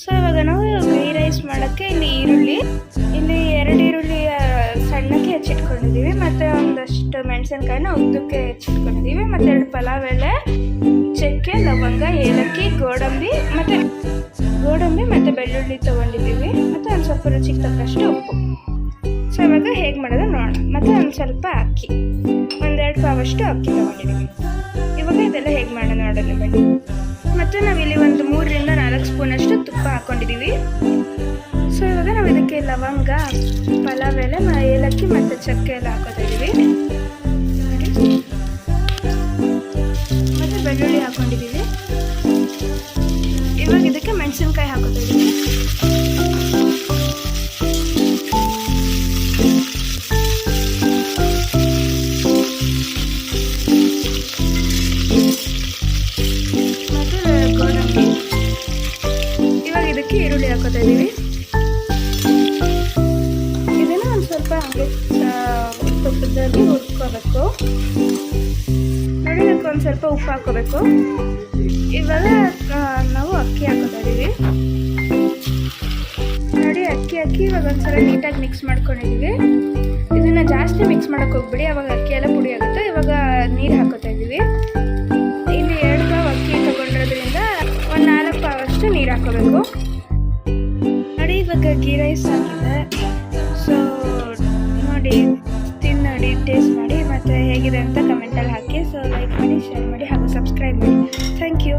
So ಇವಾಗ ನಾವು ghee rice ಮಾಡೋಕ್ಕೆ ಇಲ್ಲಿ 2 ಈರುಳ್ಳಿ ಸಣ್ಣಕ್ಕೆ ಹೆಚ್ಚಿಟ್ಕೊಂಡಿದ್ದೀವಿ, ಮತ್ತು ಒಂದಷ್ಟು ಮೆಣಸಿನ್ಕಾಯಿನ ಉದ್ದಕ್ಕೆ ಹೆಚ್ಚಿಟ್ಕೊಂಡಿದ್ದೀವಿ, ಮತ್ತು 2 ಪಲಾವ್ ಎಲೆ, ಚಕ್ಕೆ, ಲವಂಗ, ಏಲಕ್ಕಿ, ಗೋಡಂಬಿ ಮತ್ತು ಬೆಳ್ಳುಳ್ಳಿ ತೊಗೊಂಡಿದ್ದೀವಿ, ಮತ್ತು ಒಂದು ಸ್ವಲ್ಪ ರುಚಿಗೆ ತಕ್ಕಷ್ಟು ಉಪ್ಪು. ಸೊ ಇವಾಗ ಹೇಗೆ ಮಾಡೋದು ನೋಡೋಣ. ಮತ್ತು ಒಂದು ಸ್ವಲ್ಪ ಅಕ್ಕಿ, 1-2 ಪಾವಷ್ಟು ಅಕ್ಕಿ ತೊಗೊಂಡಿದ್ದೀವಿ. ಇವಾಗ ಇದೆಲ್ಲ ಹೇಗೆ ಮಾಡೋಣ ನೋಡೋಣ ಬನ್ನಿ. ಮತ್ತು ನಾವಿಲ್ಲಿ ಒಂದು 3-4 ಸ್ಪೂನಷ್ಟು ತುಪ್ಪ ಹಾಕ್ಕೊಂಡಿದ್ದೀವಿ. ಸೊ ಇವಾಗ ನಾವು ಇದಕ್ಕೆ ಲವಂಗ, ಪಲಾವ್ ಎಲೆ, ಏಲಕ್ಕಿ ಮತ್ತು ಚಕ್ಕೆ ಎಲ್ಲ ಹಾಕೋತಾ ಇದ್ದೀವಿ. ಮತ್ತು ಬೆಳ್ಳುಳ್ಳಿ ಹಾಕ್ಕೊಂಡಿದ್ದೀವಿ. ಇವಾಗ ಇದಕ್ಕೆ ಮೆಣಸಿನ್ಕಾಯಿ ಹಾಕೋತಾ ಇದ್ದೀವಿ. ಇವಾಗ ಇದಕ್ಕೆ ಈರುಳ್ಳಿ ಹಾಕೋತಾ ಇದ್ದೀವಿ. ಇದನ್ನು ಒಂದು ಸ್ವಲ್ಪ ಹಾಗೆ ತುಪ್ಪದಲ್ಲಿ ಹುರ್ಕೋಬೇಕು. ನೋಡಿ, ಇದಕ್ಕೆ ಒಂದು ಸ್ವಲ್ಪ ಉಪ್ಪು ಹಾಕೋಬೇಕು. ಇವಾಗ ನಾವು ಅಕ್ಕಿ ಹಾಕೋತಾ ಇದ್ದೀವಿ. ನೋಡಿ, ಅಕ್ಕಿ ಇವಾಗ ಒಂದ್ಸಲ ನೀಟಾಗಿ ಮಿಕ್ಸ್ ಮಾಡ್ಕೊಂಡಿದ್ದೀವಿ. ಇದನ್ನು ಜಾಸ್ತಿ ಮಿಕ್ಸ್ ಮಾಡೋಕೆ ಹೋಗ್ಬಿಡಿ, ಅವಾಗ ಅಕ್ಕಿ ಎಲ್ಲ ಪುಡಿ ಆಗುತ್ತೆ. ಇವಾಗ ನೀರು ಹಾಕೋತಾ ಇದ್ದೀವಿ. ಇಲ್ಲಿ 2 ಪಾವ್ ಅಕ್ಕಿ ತಗೊಂಡಿರೋದ್ರಿಂದ ಒಂದು 4 ಪಾವಷ್ಟು ನೀರು ಹಾಕೋಬೇಕು. ನೋಡಿ, ಇವಾಗ ಗೀ ರೈಸ್ ಆಗಿದೆ. ಸೊ ನೋಡಿ, ನೋಡಿ, ಟೇಸ್ಟ್ ಮಾಡಿ ಮತ್ತು ಹೇಗಿದೆ ಅಂತ ಕಮೆಂಟಲ್ಲಿ ಹಾಕಿ. ಸೊ ಲೈಕ್ ಮಾಡಿ, ಶೇರ್ ಮಾಡಿ ಹಾಗೂ ಸಬ್ಸ್ಕ್ರೈಬ್ ಮಾಡಿ. Thank you.